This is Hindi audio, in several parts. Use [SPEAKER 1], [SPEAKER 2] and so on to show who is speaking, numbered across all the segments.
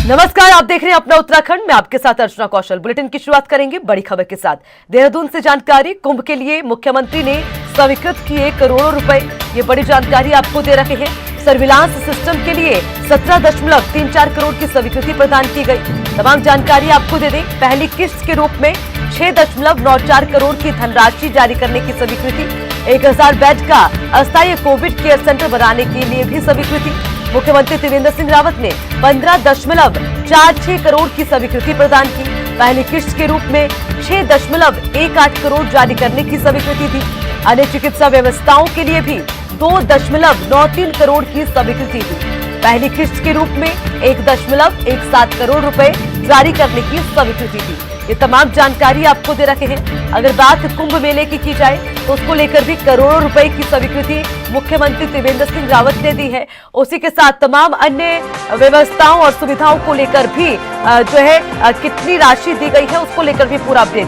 [SPEAKER 1] नमस्कार, आप देख रहे हैं अपना उत्तराखंड में। आपके साथ अर्चना कौशल। बुलेटिन की शुरुआत करेंगे बड़ी खबर के साथ। देहरादून से जानकारी। कुंभ के लिए मुख्यमंत्री ने स्वीकृत किए करोड़ों रुपए। ये बड़ी जानकारी आपको दे रहे हैं। सर्विलांस सिस्टम के लिए 17.34 करोड़ की स्वीकृति प्रदान की गई। तमाम जानकारी आपको दे दें। पहली किस्त के रूप में 6.94 करोड़ की धनराशि जारी करने की स्वीकृति। 1000 बेड का अस्थायी कोविड केयर सेंटर बनाने के लिए भी स्वीकृति। मुख्यमंत्री त्रिवेंद्र सिंह रावत ने 15.46 करोड़ की स्वीकृति प्रदान की। पहली किस्त के रूप में 6.18 करोड़ जारी करने की स्वीकृति दी। अन्य चिकित्सा व्यवस्थाओं के लिए भी 2.93 करोड़ की स्वीकृति दी। पहली किस्त के रूप में 1.17 करोड़ रुपए जारी करने की स्वीकृति दी। ये तमाम जानकारी आपको दे रखे हैं। अगर बात कुंभ मेले की जाए तो उसको लेकर भी करोड़ों रुपए की स्वीकृति मुख्यमंत्री त्रिवेंद्र सिंह रावत ने दी है। उसी के साथ तमाम अन्य व्यवस्थाओं और सुविधाओं को लेकर भी कितनी राशि दी गई है उसको लेकर भी पूरा अपडेट।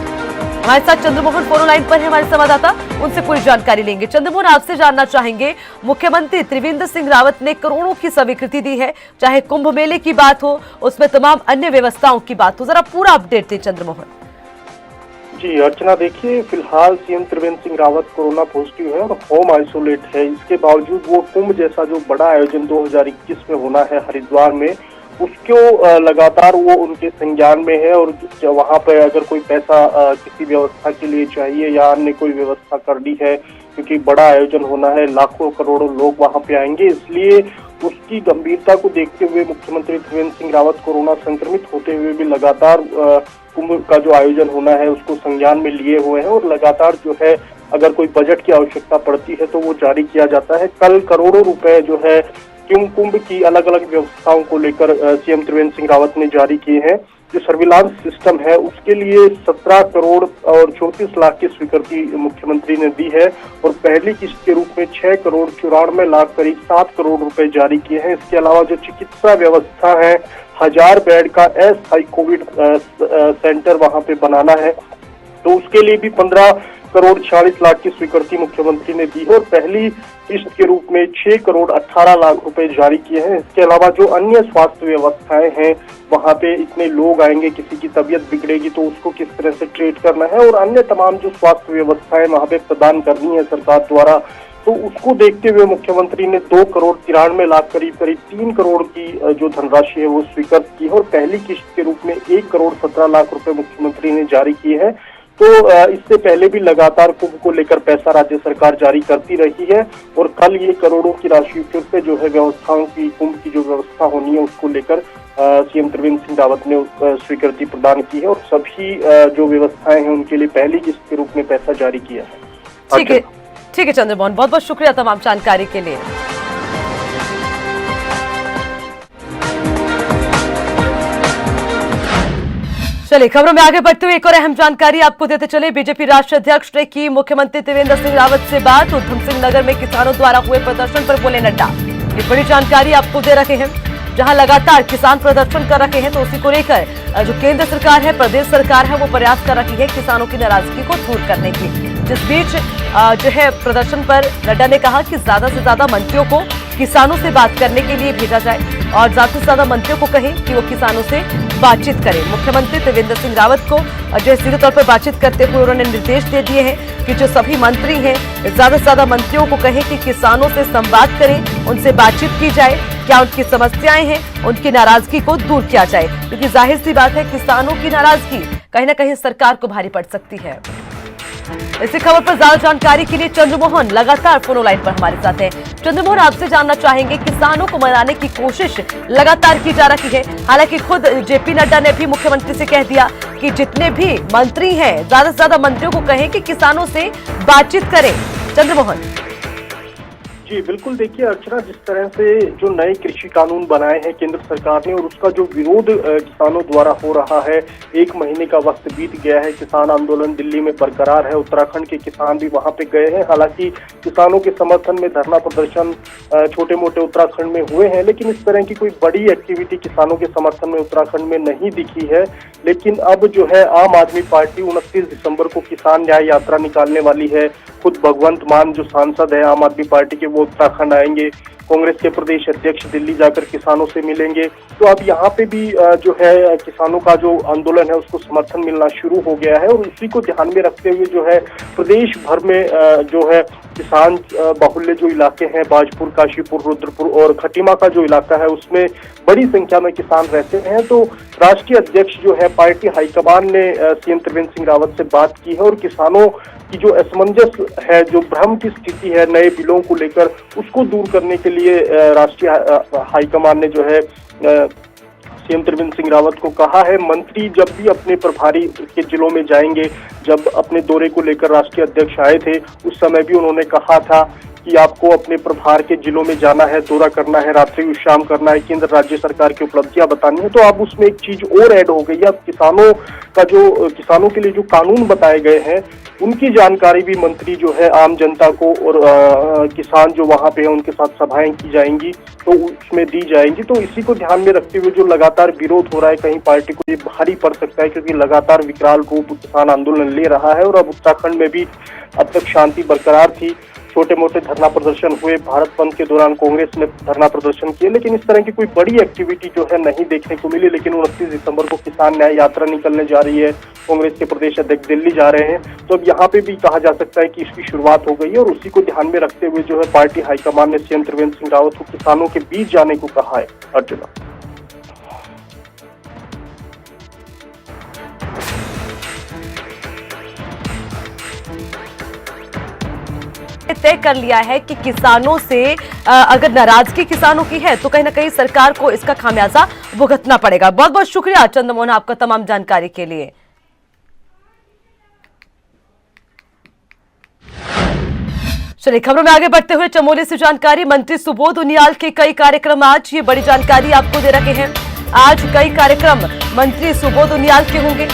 [SPEAKER 1] हमारे साथ चंद्रमोहन फोन लाइन पर है, हमारे संवाददाता, उनसे पूरी जानकारी लेंगे। चंद्रमोहन, आपसे जानना चाहेंगे, मुख्यमंत्री त्रिवेंद्र सिंह रावत ने करोड़ों की स्वीकृति दी है, चाहे कुंभ मेले की बात हो, उसमें तमाम अन्य व्यवस्थाओं की बात हो, जरा पूरा अपडेट दें चंद्रमोहन।
[SPEAKER 2] जी अर्चना, देखिए फिलहाल CM Trivendra Singh Rawat corona positive है और होम आइसोलेट है। इसके बावजूद वो कुंभ जैसा जो बड़ा आयोजन 2021 में होना है हरिद्वार में, उसको लगातार वो उनके संज्ञान में है। और वहां पर अगर कोई पैसा किसी व्यवस्था के लिए चाहिए या अन्य कोई व्यवस्था करनी है, क्योंकि बड़ा आयोजन होना है, लाखों करोड़ों लोग वहां पे आएंगे, इसलिए उसकी गंभीरता को देखते हुए मुख्यमंत्री त्रिवेंद्र सिंह रावत कोरोना संक्रमित होते हुए भी लगातार कुंभ का जो आयोजन होना है उसको संज्ञान में लिए हुए हैं। और लगातार जो है अगर कोई बजट की आवश्यकता पड़ती है तो वो जारी किया जाता है। कल करोड़ों रुपए जो है कुंभ की अलग अलग व्यवस्थाओं को लेकर सीएम त्रिवेंद्र सिंह रावत ने जारी किए हैं। जो सर्विलांस सिस्टम है उसके लिए 17 करोड़ और 34 लाख की स्वीकृति मुख्यमंत्री ने दी है। और पहली किस्त के रूप में 6 करोड़ 94 लाख करीब 7 करोड़ रुपए जारी किए हैं। इसके अलावा जो चिकित्सा व्यवस्था है, 1000 बेड का अस्थायी कोविड सेंटर वहां पे बनाना है, तो उसके लिए भी 15 करोड़ 46 लाख की स्वीकृति मुख्यमंत्री ने दी है। और पहली किस्त के रूप में 6 करोड़ 18 लाख रुपए जारी किए हैं। इसके अलावा जो अन्य स्वास्थ्य व्यवस्थाएं हैं, वहां पे इतने लोग आएंगे, किसी की तबीयत बिगड़ेगी तो उसको किस तरह से ट्रीट करना है, और अन्य तमाम जो स्वास्थ्य व्यवस्थाएं वहां पे प्रदान करनी है सरकार द्वारा, तो उसको देखते हुए मुख्यमंत्री ने 2 करोड़ 93 लाख करीब 3 करोड़ की जो धनराशि है वो स्वीकृत की है। और पहली किस्त के रूप में 1 करोड़ 17 लाख रुपए मुख्यमंत्री ने जारी किए हैं। तो इससे पहले भी लगातार कुंभ को लेकर पैसा राज्य सरकार जारी करती रही है। और कल ये करोड़ों की राशि फिर से जो है व्यवस्थाओं की, कुंभ की जो व्यवस्था होनी है उसको लेकर सीएम त्रिवेंद्र सिंह रावत ने स्वीकृति प्रदान की है। और सभी जो व्यवस्थाएं हैं उनके लिए पहली किस्त के रूप में पैसा जारी किया है।
[SPEAKER 1] ठीक है चंद्रमोहन, बहुत बहुत शुक्रिया तमाम जानकारी के लिए। चलिए खबरों में आगे बढ़ते हुए एक और अहम जानकारी आपको देते चले। बीजेपी राष्ट्रीय अध्यक्ष ने की मुख्यमंत्री त्रिवेंद्र सिंह रावत से बात। उधम सिंह नगर में किसानों द्वारा हुए प्रदर्शन पर बोले नड्डा। ये बड़ी जानकारी आपको दे रहे हैं। जहां लगातार किसान प्रदर्शन कर रहे हैं तो उसी को लेकर जो केंद्र सरकार है, प्रदेश सरकार है, वो प्रयास कर रही है किसानों की नाराजगी को दूर करने की। जिस बीच जो है प्रदर्शन पर नड्डा ने कहा कि ज्यादा से ज्यादा मंत्रियों को किसानों से बात करने के लिए भेजा जाए और ज्यादा से ज्यादा मंत्रियों को कहें कि वो किसानों से बातचीत करें। मुख्यमंत्री त्रिवेंद्र सिंह रावत को जो सीधे तौर पर बातचीत करते हुए उन्होंने निर्देश दे दिए हैं कि जो सभी मंत्री हैं ज्यादा से ज्यादा मंत्रियों को कहें कि किसानों से संवाद करें, उनसे बातचीत की जाए, क्या उनकी समस्याएं हैं, उनकी नाराजगी को दूर किया जाए, क्योंकि जाहिर सी बात है किसानों की नाराजगी कहीं ना कहीं सरकार को भारी पड़ सकती है। इसी खबर पर ज्यादा जानकारी के लिए चंद्रमोहन लगातार फोन लाइन पर हमारे साथ हैं। चंद्रमोहन, आपसे जानना चाहेंगे, किसानों को मनाने की कोशिश लगातार की जा रही है। हालांकि खुद जेपी नड्डा ने भी मुख्यमंत्री से कह दिया कि जितने भी मंत्री हैं ज्यादा से ज्यादा मंत्रियों को कहें कि किसानों से बातचीत करें। चंद्रमोहन
[SPEAKER 2] जी बिल्कुल, देखिए अर्चना, जिस तरह से जो नए कृषि कानून बनाए हैं केंद्र सरकार ने और उसका जो विरोध किसानों द्वारा हो रहा है, 1 महीने का वक्त बीत गया है, किसान आंदोलन दिल्ली में बरकरार है, उत्तराखंड के किसान भी वहां पे गए हैं। हालांकि किसानों के समर्थन में धरना प्रदर्शन छोटे मोटे उत्तराखंड में हुए हैं, लेकिन इस तरह की कोई बड़ी एक्टिविटी किसानों के समर्थन में उत्तराखंड में नहीं दिखी है। लेकिन अब जो है आम आदमी पार्टी 29 दिसंबर को किसान न्याय यात्रा निकालने वाली है। खुद भगवंत मान जो सांसद है आम आदमी पार्टी के, वो उत्तराखंड आएंगे। कांग्रेस के प्रदेश अध्यक्ष दिल्ली जाकर किसानों से मिलेंगे। तो अब यहाँ पे भी जो है किसानों का जो आंदोलन है उसको समर्थन मिलना शुरू हो गया है, और उसी को ध्यान में रखते हुए जो है प्रदेश भर में जो है किसान बाहुल्य जो इलाके हैं, बाजपुर, काशीपुर, रुद्रपुर और खटीमा का जो इलाका है उसमें बड़ी संख्या में किसान रहते हैं। तो राष्ट्रीय अध्यक्ष जो है पार्टी हाईकमान ने सीएम त्रिवेंद्र सिंह रावत से बात की है, और किसानों की जो असमंजस है, जो भ्रम की स्थिति है नए बिलों को लेकर, उसको दूर करने के लिए राष्ट्रीय हाईकमान ने जो है सीएम त्रिवेंद्र सिंह रावत को कहा है। मंत्री जब भी अपने प्रभारी के जिलों में जाएंगे, जब अपने दौरे को लेकर राष्ट्रीय अध्यक्ष आए थे उस समय भी उन्होंने कहा था कि आपको अपने प्रभार के जिलों में जाना है, दौरा करना है, रात्रि विश्राम करना है, केंद्र राज्य सरकार की उपलब्धियां बतानी है। तो अब उसमें एक चीज और ऐड हो गई है, अब किसानों के लिए जो कानून बताए गए हैं उनकी जानकारी भी मंत्री जो है आम जनता को और किसान जो वहां पे है उनके साथ सभाएं की जाएंगी तो उसमें दी जाएंगी। तो इसी को ध्यान में रखते हुए जो लगातार विरोध हो रहा है, कहीं पार्टी को ये भारी पड़ सकता है, क्योंकि लगातार विकराल रूप किसान आंदोलन ले रहा है। और अब उत्तराखंड में भी अब तक शांति बरकरार थी, छोटे मोटे धरना प्रदर्शन हुए, भारत बंद के दौरान कांग्रेस ने धरना प्रदर्शन किए, लेकिन इस तरह की कोई बड़ी एक्टिविटी जो है नहीं देखने को मिली। लेकिन 29 दिसंबर को किसान न्याय यात्रा निकलने जा रही है, कांग्रेस के प्रदेश अध्यक्ष दिल्ली जा रहे हैं, तो अब यहाँ पे भी कहा जा सकता है कि इसकी शुरुआत हो गई है। और उसी को ध्यान में रखते हुए जो है पार्टी हाईकमान ने सीएम त्रिवेंद्र सिंह रावत को किसानों के बीच जाने को कहा है। अर्जुना,
[SPEAKER 1] तय कर लिया है कि किसानों से अगर नाराजगी किसानों की है तो कहीं ना कहीं सरकार को इसका खामियाजा भुगतना पड़ेगा। बहुत बहुत शुक्रिया चंद्रमोहन आपका तमाम जानकारी के लिए। चलिए खबरों में आगे बढ़ते हुए चमोली से जानकारी, मंत्री सुबोध उनियाल के कई कार्यक्रम आज, ये बड़ी जानकारी आपको दे रखे हैं। आज कई कार्यक्रम मंत्री सुबोध उनियाल के होंगे,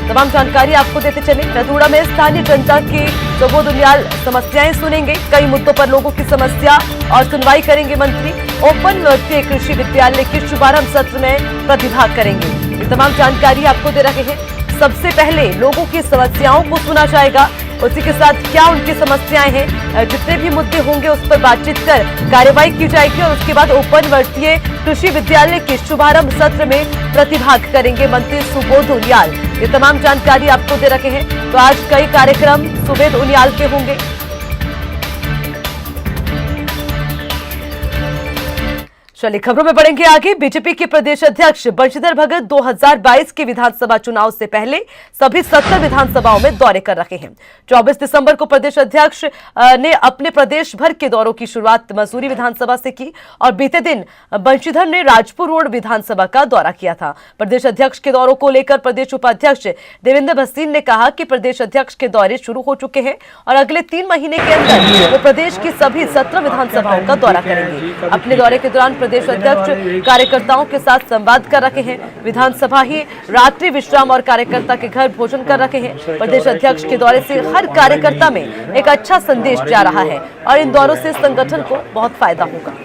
[SPEAKER 1] तमाम जानकारी आपको देते चले। रतूड़ा में स्थानीय जनता की सुबोध उनियाल समस्याएं सुनेंगे, कई मुद्दों पर लोगों की समस्या और सुनवाई करेंगे मंत्री। ओपन वर्सिटी कृषि विद्यालय के शुभारंभ सत्र में प्रतिभाग करेंगे, ये तमाम जानकारी आपको दे रहे हैं। सबसे पहले लोगों की समस्याओं को सुना जाएगा, उसी के साथ क्या उनकी समस्याएं हैं, जितने भी मुद्दे होंगे उस पर बातचीत कर कार्रवाई की जाएगी। और उसके बाद ओपन वर्सिटी कृषि विद्यालय के शुभारंभ सत्र में प्रतिभाग करेंगे मंत्री सुबोध उनियाल, ये तमाम जानकारी आपको दे रखे हैं। तो आज कई कार्यक्रम सुबोध उनियाल के होंगे। चलिए खबरों में बढ़ेंगे आगे। बीजेपी के प्रदेश अध्यक्ष बंशीधर भगत 2022 के विधानसभा चुनाव से पहले सभी 70 विधानसभाओं में दौरे कर रहे हैं। 24 दिसंबर को प्रदेश अध्यक्ष ने अपने प्रदेश भर के दौरों की शुरुआत मसूरी विधानसभा से की और बीते दिन बंशीधर ने राजपुर रोड विधानसभा का दौरा किया था। प्रदेश अध्यक्ष के दौरों को लेकर प्रदेश उपाध्यक्ष देवेंद्र भसीन ने कहा कि प्रदेश अध्यक्ष के दौरे शुरू हो चुके हैं और अगले 3 महीने के अंदर वो प्रदेश की सभी 17 विधानसभाओं का दौरा करेंगे। अपने दौरे के दौरान प्रदेश अध्यक्ष कार्यकर्ताओं के साथ संवाद कर रहे हैं, विधानसभा ही रात्रि विश्राम और कार्यकर्ता के घर भोजन कर रहे हैं। प्रदेश अध्यक्ष के दौरे से हर कार्यकर्ता में एक अच्छा संदेश जा रहा है और इन दौरों से संगठन को बहुत फायदा होगा।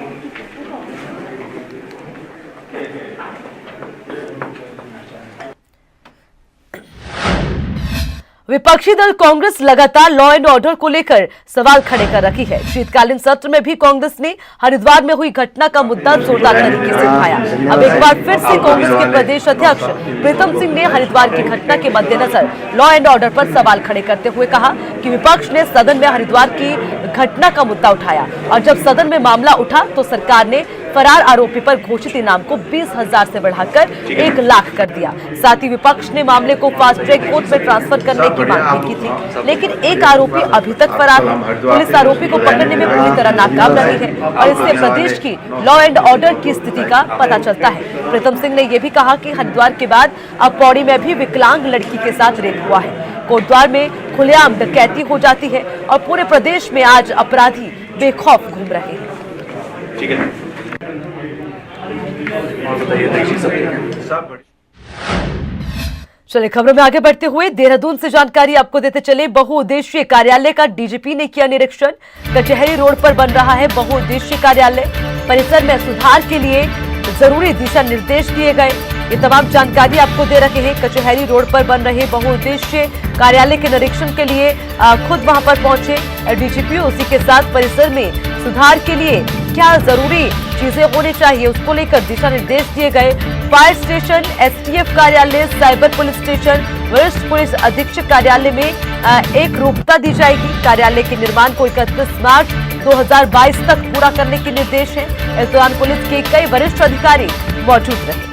[SPEAKER 1] विपक्षी दल कांग्रेस लगातार लॉ एंड ऑर्डर को लेकर सवाल खड़े कर रही है। शीतकालीन सत्र में भी कांग्रेस ने हरिद्वार में हुई घटना का मुद्दा जोरदार तरीके से उठाया। अब एक बार फिर से कांग्रेस के प्रदेश अध्यक्ष प्रीतम सिंह ने हरिद्वार की घटना के मद्देनजर लॉ एंड ऑर्डर पर सवाल खड़े करते हुए कहा कि विपक्ष ने सदन में हरिद्वार की घटना का मुद्दा उठाया और जब सदन में मामला उठा तो सरकार ने फरार आरोपी पर घोषित इनाम को 20,000 से बढ़ाकर 1 लाख कर दिया। साथ ही विपक्ष ने मामले को फास्ट ट्रैक कोर्ट में ट्रांसफर करने की मांग की थी, लेकिन एक आरोपी अभी तक फरार है। पुलिस आरोपी को पकड़ने में पूरी तरह नाकाम रही है और इससे प्रदेश की लॉ एंड ऑर्डर की स्थिति का पता चलता है। प्रीतम सिंह ने यह भी कहा कि हरिद्वार के बाद अब पौड़ी में भी विकलांग लड़की के साथ रेप हुआ है। कोटद्वार में खुलेआम डकैती हो जाती है और पूरे प्रदेश में आज अपराधी बेखौफ घूम रहे हैं। ठीक है। चलिए खबरों में आगे बढ़ते हुए देहरादून से जानकारी आपको देते चले। बहुउद्देशीय कार्यालय का डीजीपी ने किया निरीक्षण। कचहरी रोड पर बन रहा है बहुउद्देशीय कार्यालय, परिसर में सुधार के लिए जरूरी दिशा निर्देश दिए गए। ये तमाम जानकारी आपको दे रहे हैं। कचहरी रोड पर बन रहे बहुउद्देशीय कार्यालय के निरीक्षण के लिए खुद वहां पर पहुंचे डीजीपी, उसी के साथ परिसर में सुधार के लिए क्या जरूरी चीजें होनी चाहिए, उसको लेकर दिशा निर्देश दिए गए। फायर स्टेशन, एसटीएफ कार्यालय, साइबर पुलिस स्टेशन, वरिष्ठ पुलिस अधीक्षक कार्यालय में एक रूपता दी जाएगी। कार्यालय के निर्माण को 31 मार्च 2022 तक पूरा करने के निर्देश हैं। इस दौरान पुलिस के कई वरिष्ठ अधिकारी मौजूद रहे।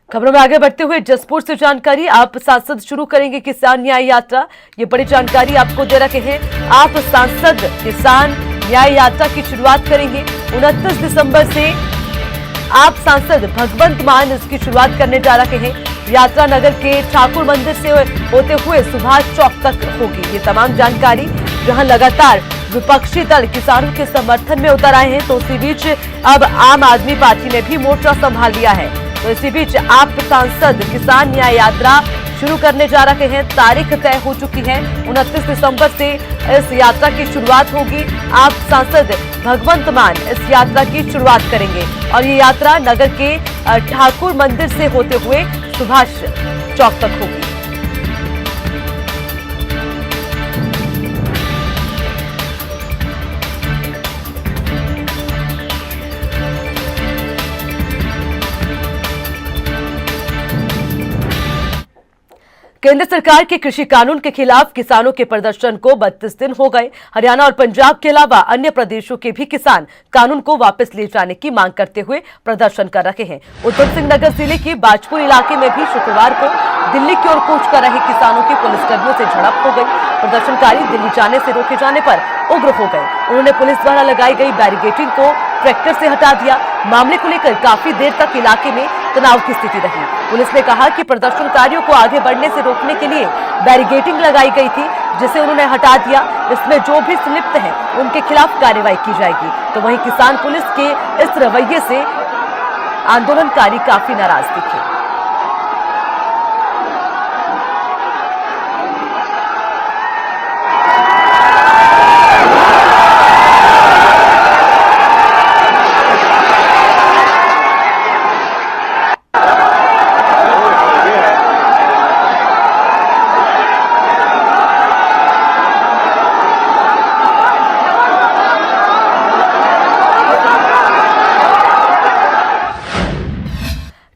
[SPEAKER 1] खबरों में आगे बढ़ते हुए जसपुर से जानकारी, आप सांसद शुरू करेंगे किसान न्याय यात्रा। ये बड़ी जानकारी आपको दे रखे हैं। आप सांसद किसान न्याय यात्रा की शुरुआत करेंगे 29 दिसंबर से। आप सांसद भगवंत मान इसकी शुरुआत करने जा रहे हैं। यात्रा नगर के ठाकुर मंदिर से होते हुए सुभाष चौक तक होगी। ये तमाम जानकारी, जहां लगातार विपक्षी दल किसानों के समर्थन में उतर आए हैं, तो इसी बीच अब आम आदमी पार्टी ने भी मोर्चा संभाल लिया है। तो इसी बीच आप सांसद किसान न्याय यात्रा शुरू करने जा रहे हैं। तारीख तय हो चुकी है, 29 दिसंबर से इस यात्रा की शुरुआत होगी। आप सांसद भगवंत मान इस यात्रा की शुरुआत करेंगे और ये यात्रा नगर के ठाकुर मंदिर से होते हुए सुभाष चौक तक होगी। केंद्र सरकार के कृषि कानून के खिलाफ किसानों के प्रदर्शन को 32 दिन हो गए। हरियाणा और पंजाब के अलावा अन्य प्रदेशों के भी किसान कानून को वापस ले जाने की मांग करते हुए प्रदर्शन कर रहे हैं। उधम सिंह नगर जिले के बाजपुर इलाके में भी शुक्रवार को दिल्ली की ओर कूच कर रहे किसानों की पुलिसकर्मियों से झड़प हो गई। प्रदर्शनकारी दिल्ली जाने से रोके जाने पर उग्र हो गए। उन्होंने पुलिस द्वारा लगाई गई बैरिकेडिंग को ट्रैक्टर से हटा दिया। मामले को लेकर काफी देर तक इलाके में तनाव की स्थिति रही। पुलिस ने कहा कि प्रदर्शनकारियों को आगे बढ़ने से रोकने के लिए बैरिकेडिंग लगाई गई थी, जिसे उन्होंने हटा दिया। इसमें जो भी संलिप्त हैं, उनके खिलाफ कार्रवाई की जाएगी। तो वहीं किसान पुलिस के इस रवैये से आंदोलनकारी काफी नाराज दिखे।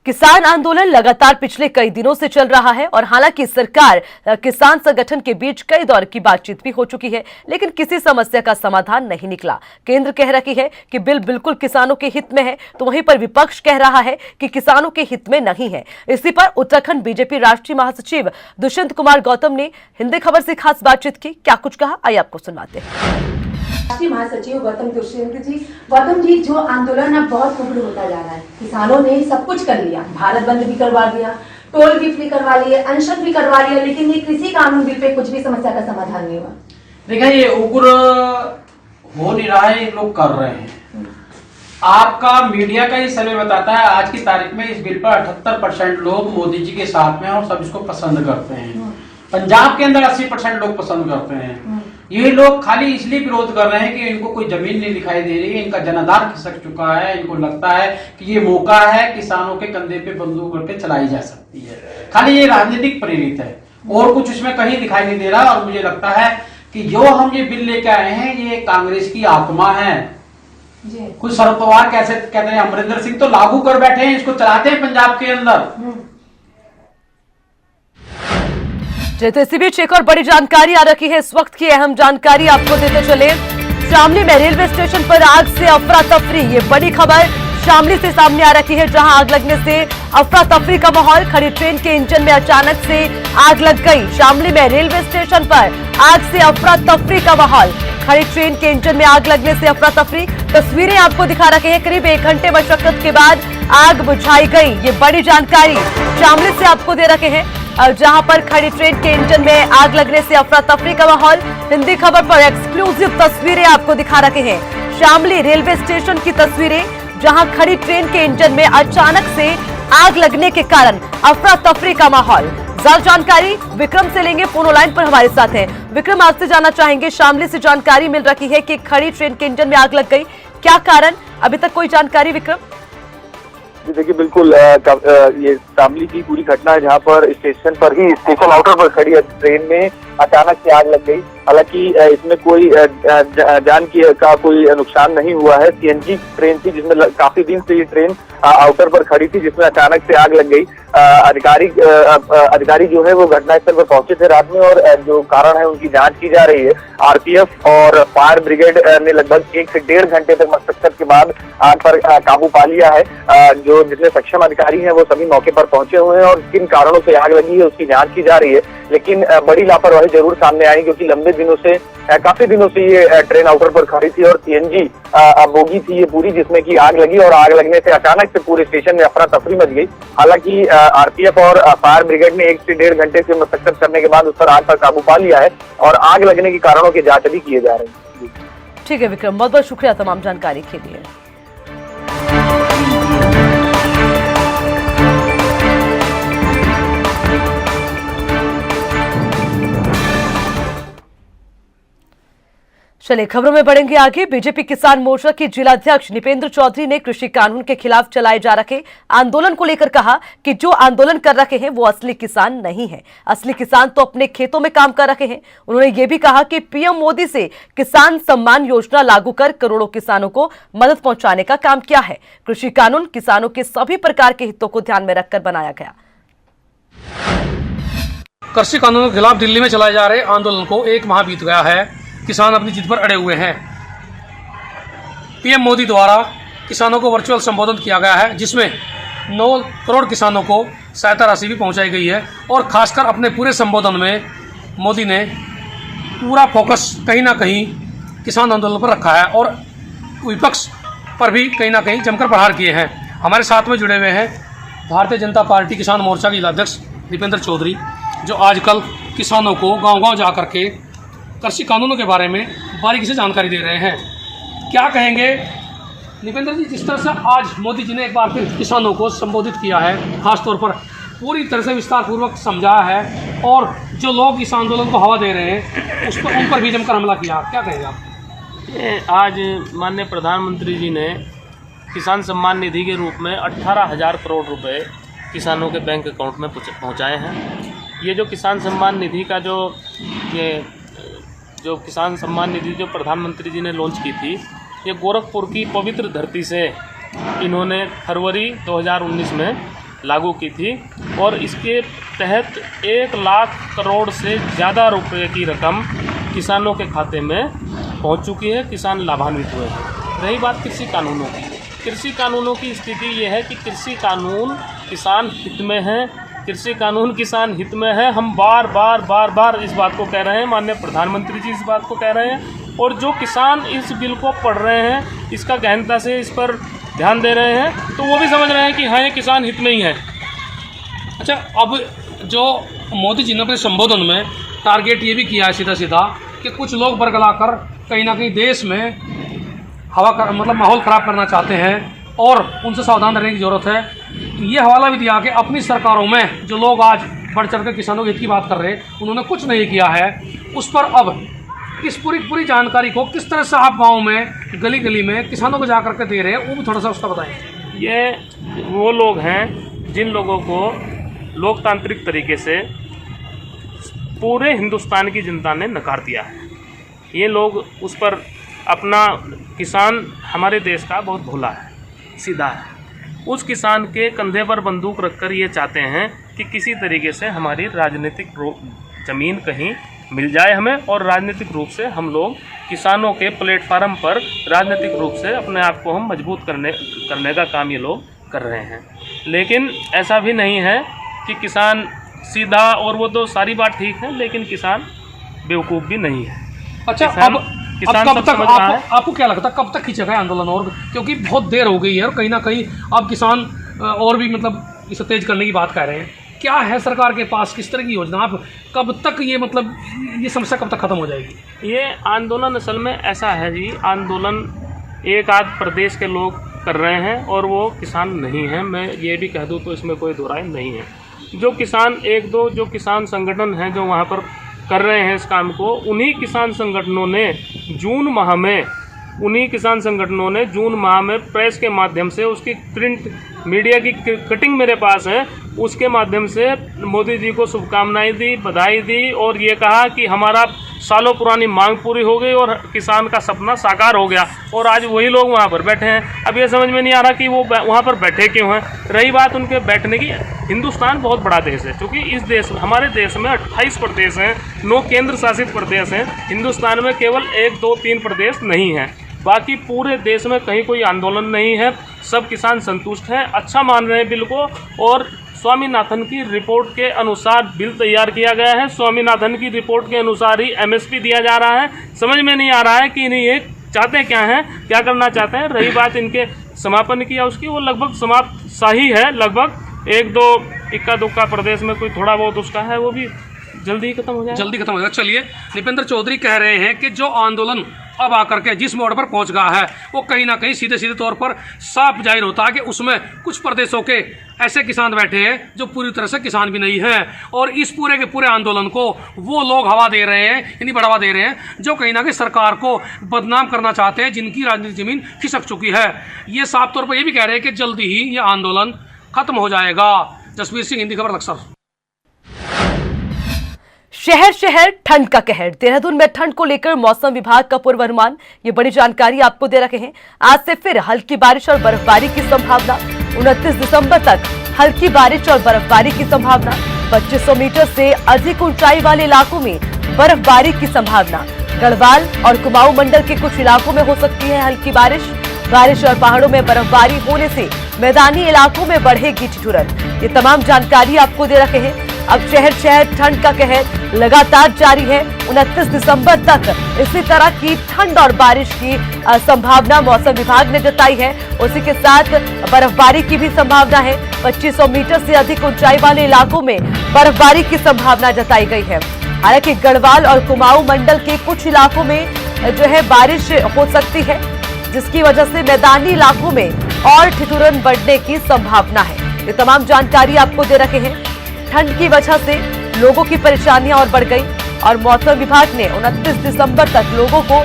[SPEAKER 1] किसान आंदोलन लगातार पिछले कई दिनों से चल रहा है और हालांकि सरकार किसान संगठन के बीच कई दौर की बातचीत भी हो चुकी है, लेकिन किसी समस्या का समाधान नहीं निकला। केंद्र कह रही है कि बिल बिल्कुल किसानों के हित में है, तो वहीं पर विपक्ष कह रहा है कि किसानों के हित में नहीं है। इसी पर उत्तराखंड बीजेपी राष्ट्रीय महासचिव दुष्यंत कुमार गौतम ने हिंदी खबर से खास बातचीत की। क्या कुछ कहा, आइए आपको सुनवाते हैं।
[SPEAKER 3] राष्ट्रीय महासचिव गौतम जी, जो आंदोलन अब बहुत उग्र होता जा रहा है, किसानों ने सब कुछ कर लिया, भारत बंद भी करवा दिया, टोल गिफ्ट भी करवा लिए, अनशन भी करवा लिया, लेकिन ये कृषि कानून बिल पे कुछ भी समस्या का समाधान नहीं हुआ।
[SPEAKER 4] देखिए, ये उग्र हो नहीं रहा है, ये लोग कर रहे हैं। आपका मीडिया का ही सर्वे बताता है, आज की तारीख में इस बिल पर 78% लोग मोदी जी के साथ में और सब इसको पसंद करते हैं। पंजाब के अंदर 80% लोग पसंद करते हैं। ये लोग खाली इसलिए विरोध कर रहे हैं कि इनको कोई जमीन नहीं दिखाई दे रही है, इनका जनाधार खिसक चुका है। इनको लगता है कि ये मौका है, किसानों के कंधे पे बंदूक रख के चलाई जा सकती है। खाली ये राजनीतिक प्रेरित है और कुछ इसमें कहीं दिखाई नहीं दे रहा। और मुझे लगता है कि जो हम ये बिल लेके आए हैं, ये कांग्रेस की आत्मा है। कुछ शरद पवार कैसे कहते हैं, अमरिंदर सिंह तो लागू कर बैठे हैं, इसको चलाते हैं पंजाब के अंदर।
[SPEAKER 1] तो इसी बीच एक और बड़ी जानकारी आ रखी है। इस वक्त की अहम जानकारी आपको देते चले। शामली में रेलवे स्टेशन पर आग से अफरा तफरी, ये बड़ी खबर शामली से सामने आ रखी है, जहां आग लगने से अफरा तफरी का माहौल। खड़ी ट्रेन के इंजन में अचानक से आग लग गई। शामली में रेलवे स्टेशन पर आग से अफरा तफरी का माहौल। खड़ी ट्रेन के इंजन में आग लगने से अफरा तफरी। तस्वीरें आपको दिखा रखे हैं। करीब 1 घंटे मशक्कत के बाद आग बुझाई गई। ये बड़ी जानकारी शामली से आपको दे रखे हैं, जहां पर खड़ी ट्रेन के इंजन में आग लगने से अफरा तफरी का माहौल। हिंदी खबर पर एक्सक्लूसिव तस्वीरें आपको दिखा रखे हैं। शामली रेलवे स्टेशन की तस्वीरें, जहां खड़ी ट्रेन के इंजन में अचानक से आग लगने के कारण अफरा तफरी का माहौल। ज्यादा जानकारी विक्रम से लेंगे, फोन लाइन पर हमारे साथ हैं। विक्रम, आपसे जानना चाहेंगे, शामली से जानकारी मिल रही है कि खड़ी ट्रेन के इंजन में आग लग गई, क्या कारण, अभी तक कोई जानकारी विक्रम?
[SPEAKER 5] जी देखिए, बिल्कुल ये शामली की पूरी घटना है, जहां पर स्टेशन पर ही, स्टेशन आउटर पर खड़ी ट्रेन में अचानक से आग लग गई। हालांकि इसमें कोई जान का कोई नुकसान नहीं हुआ है। सीएनजी ट्रेन थी जिसमें काफी दिन से ये ट्रेन आउटर पर खड़ी थी, जिसमें अचानक से आग लग गई। अधिकारी जो है वो घटनास्थल पर पहुंचे थे रात में, और जो कारण है उनकी जांच की जा रही है। आरपीएफ और फायर ब्रिगेड ने लगभग 1 से 1.5 घंटे तक मशक्कत के बाद आग पर काबू पा लिया है। जो जितने सक्षम अधिकारी हैं वो सभी मौके पर पहुंचे हुए हैं, और किन कारणों से आग लगी है उसकी जांच की जा रही है। लेकिन बड़ी लापरवाही जरूर सामने आई, क्योंकि लंबे दिनों से, काफी दिनों से ये ट्रेन आउटर पर खड़ी थी, और सीएनजी बोगी थी ये पूरी, जिसमें की आग लगी, और आग लगने से अचानक से पूरे स्टेशन में अफरा तफरी मच गई। हालांकि आरपीएफ और फायर ब्रिगेड ने 1 से 1.5 घंटे से मशक्कत करने के बाद उस पर आग पर काबू पा लिया है, और आग लगने के कारणों की जांच भी किए जा रहे हैं।
[SPEAKER 1] ठीक है विक्रम, बहुत बहुत शुक्रिया तमाम जानकारी के लिए। चलिए खबरों में बढ़ेंगे आगे। बीजेपी किसान मोर्चा के जिलाध्यक्ष निपेंद्र चौधरी ने कृषि कानून के खिलाफ चलाए जा रहे आंदोलन को लेकर कहा कि जो आंदोलन कर रहे हैं वो असली किसान नहीं है, असली किसान तो अपने खेतों में काम कर रहे हैं। उन्होंने ये भी कहा कि पीएम मोदी से किसान सम्मान योजना लागू कर करोड़ों किसानों को मदद पहुंचाने का काम किया है। कृषि कानून किसानों के सभी प्रकार के हितों को ध्यान में रखकर बनाया गया।
[SPEAKER 6] कृषि कानूनों के खिलाफ दिल्ली में चलाए जा रहे आंदोलन को 1 माह बीत गया है। किसान अपनी जिद पर अड़े हुए हैं। पीएम मोदी द्वारा किसानों को वर्चुअल संबोधन किया गया है, जिसमें 9 करोड़ किसानों को सहायता राशि भी पहुंचाई गई है। और खासकर अपने पूरे संबोधन में मोदी ने पूरा फोकस कहीं ना कहीं किसान आंदोलन पर रखा है, और विपक्ष पर भी कहीं ना कहीं जमकर प्रहार किए हैं। हमारे साथ में जुड़े हुए हैं भारतीय जनता पार्टी किसान मोर्चा के जिलाध्यक्ष निपेंद्र चौधरी, जो आजकल किसानों को गाँव-गाँव जा करके कृषि कानूनों के बारे में बारीकी से जानकारी दे रहे हैं। क्या कहेंगे निपेंद्र जी, जिस तरह से आज मोदी जी ने एक बार फिर किसानों को संबोधित किया है, खासतौर पर पूरी तरह से विस्तार पूर्वक समझाया है, और जो लोग इस आंदोलन को हवा दे रहे हैं उस पर, उन पर भी जमकर हमला किया, क्या कहेंगे आप?
[SPEAKER 7] आज माननीय प्रधानमंत्री जी ने किसान सम्मान निधि के रूप में 18,000 करोड़ रुपए किसानों के बैंक अकाउंट में पहुँचाए हैं। ये जो किसान सम्मान निधि का जो किसान सम्मान निधि जो प्रधानमंत्री जी ने लॉन्च की थी, ये गोरखपुर की पवित्र धरती से इन्होंने फरवरी 2019 में लागू की थी, और इसके तहत 1 लाख करोड़ से ज़्यादा रुपए की रकम किसानों के खाते में पहुंच चुकी है। किसान लाभान्वित हुए हैं। रही बात कृषि कानूनों की, कृषि कानूनों की स्थिति ये है कि कृषि कानून किसान हित में है, कृषि कानून किसान हित में है। हम बार बार इस बात को कह रहे हैं, माननीय प्रधानमंत्री जी इस बात को कह रहे हैं, और जो किसान इस बिल को पढ़ रहे हैं, इसका गहनता से इस पर ध्यान दे रहे हैं, तो वो भी समझ रहे हैं कि हाँ, ये किसान हित में ही है।
[SPEAKER 6] अच्छा, अब जो मोदी जी ने अपने संबोधन में टारगेट ये भी किया है सीधा सीधा कि कुछ लोग बरगलाकर कहीं ना कहीं देश में माहौल ख़राब करना चाहते हैं, और उनसे सावधान रहने की ज़रूरत है। ये हवाला भी दिया कि अपनी सरकारों में जो लोग आज बढ़ चढ़ कर किसानों के हित की बात कर रहे हैं, उन्होंने कुछ नहीं किया है। उस पर अब इस पूरी जानकारी को किस तरह से आप गाँव में, गली गली में किसानों को जा करके दे रहे हैं, वो भी थोड़ा सा उसका बताएं।
[SPEAKER 7] ये वो लोग हैं जिन लोगों को लोकतांत्रिक तरीके से पूरे हिंदुस्तान की जनता ने नकार दिया है। ये लोग उस पर अपना, किसान हमारे देश का बहुत भोला है, सीधा है, उस किसान के कंधे पर बंदूक रखकर ये चाहते हैं कि किसी तरीके से हमारी राजनीतिक ज़मीन कहीं मिल जाए हमें, और राजनीतिक रूप से हम लोग किसानों के प्लेटफार्म पर राजनीतिक रूप से अपने आप को हम मजबूत करने का काम ये लोग कर रहे हैं। लेकिन ऐसा भी नहीं है कि किसान सीधा, और वो तो सारी बात ठीक है, लेकिन किसान बेवकूफ़ भी नहीं है।
[SPEAKER 6] अच्छा, अब कब तक आपको क्या लगता है कब तक खींचेगा आंदोलन? और क्योंकि बहुत देर हो गई है, और कहीं ना कहीं अब किसान और भी इसे तेज करने की बात कर रहे हैं। क्या है सरकार के पास, किस तरह की योजना? आप कब तक ये समस्या कब तक खत्म हो जाएगी?
[SPEAKER 7] ये आंदोलन असल में ऐसा है जी, आंदोलन एक आध प्रदेश के लोग कर रहे हैं, और वो किसान नहीं हैं। मैं ये भी कह दूँ तो इसमें कोई दो राय नहीं है। जो किसान एक दो जो किसान संगठन हैं जो वहाँ पर कर रहे हैं इस काम को, उन्हीं किसान संगठनों ने जून माह में प्रेस के माध्यम से उसकी प्रिंट मीडिया की कटिंग मेरे पास है, उसके माध्यम से मोदी जी को शुभकामनाएं दी, बधाई दी और ये कहा कि हमारा सालों पुरानी मांग पूरी हो गई और किसान का सपना साकार हो गया। और आज वही लोग वहाँ पर बैठे हैं। अब ये समझ में नहीं आ रहा कि वो वहाँ पर बैठे क्यों हैं। रही बात उनके बैठने की, हिंदुस्तान बहुत बड़ा देश है, क्योंकि इस देश हमारे देश में 28 प्रदेश हैं, 9 केंद्र शासित प्रदेश हैं। हिंदुस्तान में केवल 1, 2, 3 प्रदेश नहीं हैं। बाकी पूरे देश में कहीं कोई आंदोलन नहीं है, सब किसान संतुष्ट हैं, अच्छा मान रहे हैं बिल को। और स्वामीनाथन की रिपोर्ट के अनुसार बिल तैयार किया गया है। स्वामीनाथन की रिपोर्ट के अनुसार ही MSP दिया जा रहा है। समझ में नहीं आ रहा है कि नहीं ये चाहते क्या हैं, क्या करना चाहते हैं। रही बात इनके समापन की या उसकी, वो लगभग समाप्त सही है। लगभग 1-2 इक्का दुक्का प्रदेश में कोई थोड़ा बहुत उसका है, वो भी जल्दी ही खत्म हो जाएगा।
[SPEAKER 6] चलिए, निपेंद्र चौधरी कह रहे हैं कि जो आंदोलन अब आकर के जिस मोड़ पर पहुंच गया है वो कहीं ना कहीं सीधे सीधे तौर पर साफ जाहिर होता है कि उसमें कुछ प्रदेशों के ऐसे किसान बैठे हैं जो पूरी तरह से किसान भी नहीं हैं, और इस पूरे के पूरे आंदोलन को वो लोग हवा दे रहे हैं, यानी बढ़ावा दे रहे हैं, जो कहीं ना कहीं सरकार को बदनाम करना चाहते हैं, जिनकी राजनीतिक जमीन खिसक चुकी है। ये साफ तौर पर ये भी कह रहे हैं कि जल्दी ही ये आंदोलन खत्म हो जाएगा। जसवीर सिंह, हिंदी खबर, बक्सर।
[SPEAKER 1] शहर शहर ठंड का कहर। देहरादून में ठंड को लेकर मौसम विभाग का पूर्वानुमान, ये बड़ी जानकारी आपको दे रखे हैं। आज से फिर हल्की बारिश और बर्फबारी की संभावना। 29 दिसंबर तक हल्की बारिश और बर्फबारी की संभावना। 2500 मीटर से अधिक ऊंचाई वाले इलाकों में बर्फबारी की संभावना। गढ़वाल और कुमाऊं मंडल के कुछ इलाकों में हो सकती है हल्की बारिश और पहाड़ों में बर्फबारी होने से मैदानी इलाकों में बढ़ेगी ठिठुरन। ये तमाम जानकारी आपको दे रखे हैं। अब शहर शहर ठंड का कहर लगातार जारी है। 29 दिसंबर तक इसी तरह की ठंड और बारिश की संभावना मौसम विभाग ने जताई है। उसी के साथ बर्फबारी की भी संभावना है। 2500 मीटर से अधिक ऊंचाई वाले इलाकों में बर्फबारी की संभावना जताई गई है। हालांकि गढ़वाल और कुमाऊं मंडल के कुछ इलाकों में जो है बारिश हो सकती है, जिसकी वजह से मैदानी इलाकों में और ठिठुरन बढ़ने की संभावना है। ये तमाम जानकारी आपको दे रखे हैं। ठंड की वजह से लोगों की परेशानियां और बढ़ गई और मौसम विभाग ने 29 दिसंबर तक लोगों को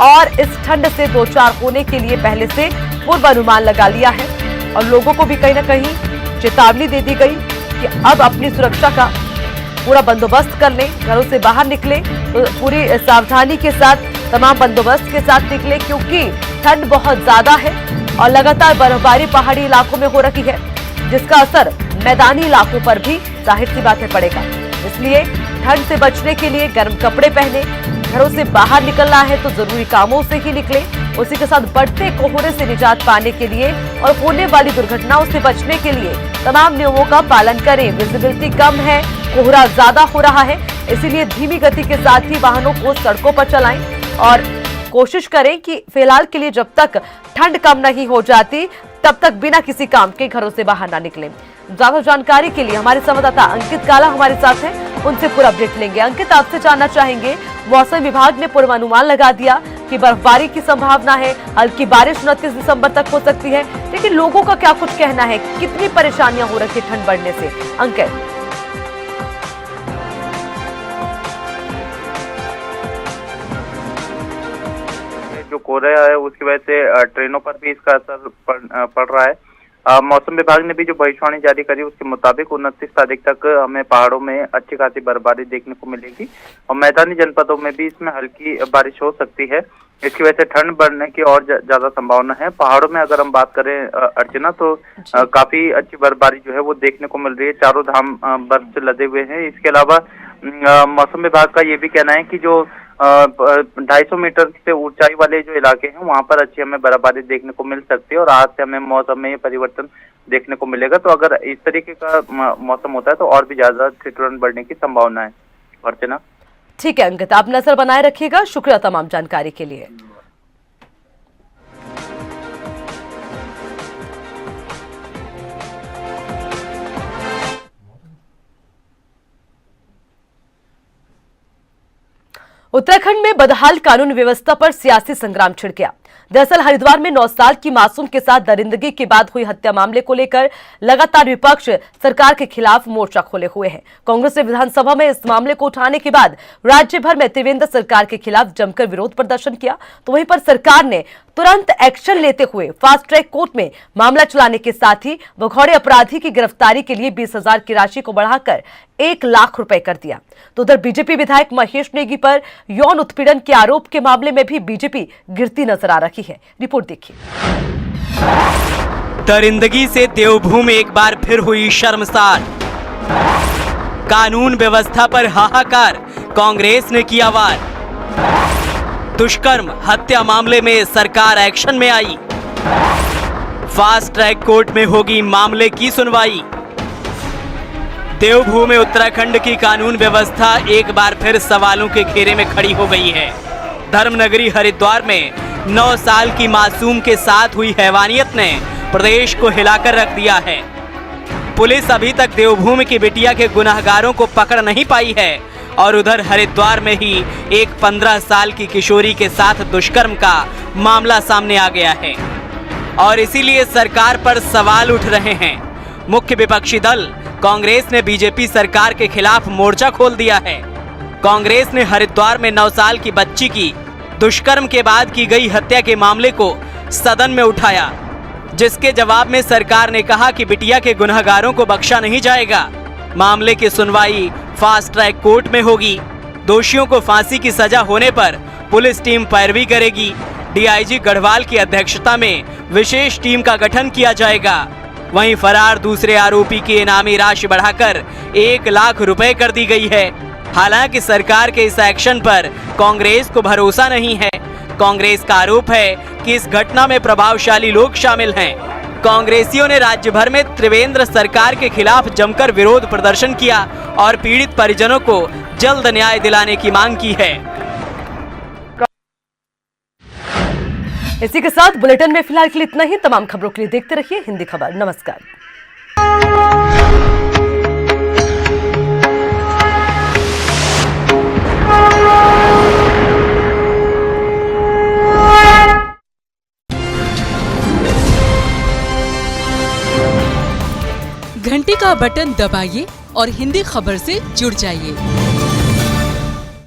[SPEAKER 1] और इस ठंड से दो चार होने के लिए पहले से पूर्वानुमान लगा लिया है। और लोगों को भी कहीं ना कहीं चेतावनी दे दी गई कि अब अपनी सुरक्षा का पूरा बंदोबस्त कर लें, घरों से बाहर निकले तो पूरी सावधानी के साथ तमाम बंदोबस्त के साथ निकले, क्योंकि ठंड बहुत ज्यादा है और लगातार बर्फबारी पहाड़ी इलाकों में हो रही है, जिसका असर मैदानी इलाकों पर भी जाहिर सी बात है पड़ेगा। इसलिए ठंड से बचने के लिए गर्म कपड़े पहने, घरों से बाहर निकलना है तो जरूरी कामों से ही निकले। उसी के साथ बढ़ते कोहरे से निजात पाने के लिए और होने वाली दुर्घटनाओं से बचने के लिए तमाम नियमों का पालन करें। विजिबिलिटी कम है, कोहरा ज्यादा हो रहा है, इसीलिए धीमी गति के साथ ही वाहनों को सड़कों पर चलाएं और कोशिश करें कि फिलहाल के लिए जब तक ठंड कम नहीं हो जाती तब तक बिना किसी काम के घरों से बाहर ना निकलें। ज्यादा जानकारी के लिए हमारे संवाददाता अंकित काला हमारे साथ हैं, उनसे पूरा अपडेट लेंगे। अंकित, आपसे जानना चाहेंगे, मौसम विभाग ने पूर्वानुमान लगा दिया कि बर्फबारी की संभावना है, हल्की बारिश 29 दिसंबर तक हो सकती है, लेकिन लोगों का क्या कुछ कहना है, कितनी परेशानियां हो रही है ठंड बढ़ने से? अंकित,
[SPEAKER 5] जो कोहरा है उसकी वजह से ट्रेनों पर भी इसका असर पड़ रहा है। मौसम विभाग ने भी जो भविष्यवाणी जारी करी उसके मुताबिक 29 तारीख तक हमें पहाड़ों में अच्छी खासी बर्फबारी देखने को मिलेगी और मैदानी जनपदों में भी इसमें हल्की बारिश हो सकती है। इसकी वजह से ठंड बढ़ने की और ज्यादा संभावना है। पहाड़ों में अगर हम बात करें अर्चना, तो काफी अच्छी बर्फबारी जो है वो देखने को मिल रही है। चारों धाम बर्फ से लदे हुए हैं। इसके अलावा मौसम विभाग का ये भी कहना है कि जो 250 मीटर से ऊंचाई वाले जो इलाके हैं वहां पर अच्छी हमें बर्फबारी देखने को मिल सकती है और आज से हमें मौसम में ये परिवर्तन देखने को मिलेगा। तो अगर इस तरीके का मौसम होता है तो और भी ज्यादा ठिठुरन बढ़ने की संभावना है। अर्चना,
[SPEAKER 1] ठीक है अंकित, आप नजर बनाए रखिएगा। शुक्रिया तमाम जानकारी के लिए। उत्तराखंड में बदहाल कानून व्यवस्था पर सियासी संग्राम छिड़ गया। दरअसल हरिद्वार में 9 साल की मासूम के साथ दरिंदगी के बाद हुई हत्या मामले को लेकर लगातार विपक्ष सरकार के खिलाफ मोर्चा खोले हुए है। कांग्रेस ने विधानसभा में इस मामले को उठाने के बाद राज्य भर में त्रिवेंद्र सरकार के खिलाफ जमकर विरोध प्रदर्शन किया, तो वहीं पर सरकार ने तुरंत एक्शन लेते हुए फास्ट ट्रैक कोर्ट में मामला चलाने के साथ ही भगौड़े अपराधी की गिरफ्तारी के लिए 20,000 की राशि को बढ़ाकर 1 लाख रुपए कर दिया। तो उधर बीजेपी विधायक महेश नेगी पर यौन उत्पीड़न के आरोप के मामले में भी बीजेपी गिरती नजर आ रही है। रिपोर्ट देखिए।
[SPEAKER 8] दरिंदगी से देवभूमि एक बार फिर हुई शर्मसार। कानून व्यवस्था पर हाहाकार, कांग्रेस ने किया वार। दुष्कर्म हत्या मामले में सरकार एक्शन में आई। फास्ट ट्रैक कोर्ट में होगी मामले की सुनवाई। देवभूमि उत्तराखंड की कानून व्यवस्था एक बार फिर सवालों के घेरे में खड़ी हो गई है। धर्मनगरी हरिद्वार में 9 साल की मासूम के साथ हुई हैवानियत ने प्रदेश को हिलाकर रख दिया है। पुलिस अभी तक देवभूमि की बिटिया के गुनहगारों को पकड़ नहीं पाई है और उधर हरिद्वार में ही एक 15 साल की किशोरी के साथ दुष्कर्म का मामला सामने आ गया है और इसीलिए सरकार पर सवाल उठ रहे हैं। मुख्य विपक्षी दल कांग्रेस ने बीजेपी सरकार के खिलाफ मोर्चा खोल दिया है। कांग्रेस ने हरिद्वार में 9 साल की बच्ची की दुष्कर्म के बाद की गई हत्या के मामले को सदन में उठाया, जिसके जवाब में सरकार ने कहा कि बिटिया के गुनहगारों को बख्शा नहीं जाएगा। मामले की सुनवाई फास्ट ट्रैक कोर्ट में होगी। दोषियों को फांसी की सजा होने पर पुलिस टीम पैरवी करेगी। डीआईजी गढ़वाल की अध्यक्षता में विशेष टीम का गठन किया जाएगा। वहीं फरार दूसरे आरोपी की इनामी राशि बढ़ाकर 1 लाख रुपए कर दी गई है। हालांकि सरकार के इस एक्शन पर कांग्रेस को भरोसा नहीं है। कांग्रेस का आरोप है कि इस घटना में प्रभावशाली लोग शामिल हैं। कांग्रेसियों ने राज्य भर में त्रिवेंद्र सरकार के खिलाफ जमकर विरोध प्रदर्शन किया और पीड़ित परिजनों को जल्द न्याय दिलाने की मांग की है।
[SPEAKER 1] इसी के साथ बुलेटिन में फिलहाल के लिए इतना ही। तमाम खबरों के लिए देखते रहिए हिंदी खबर। नमस्कार।
[SPEAKER 9] घंटी का बटन दबाइए और हिंदी खबर से जुड़ जाइए।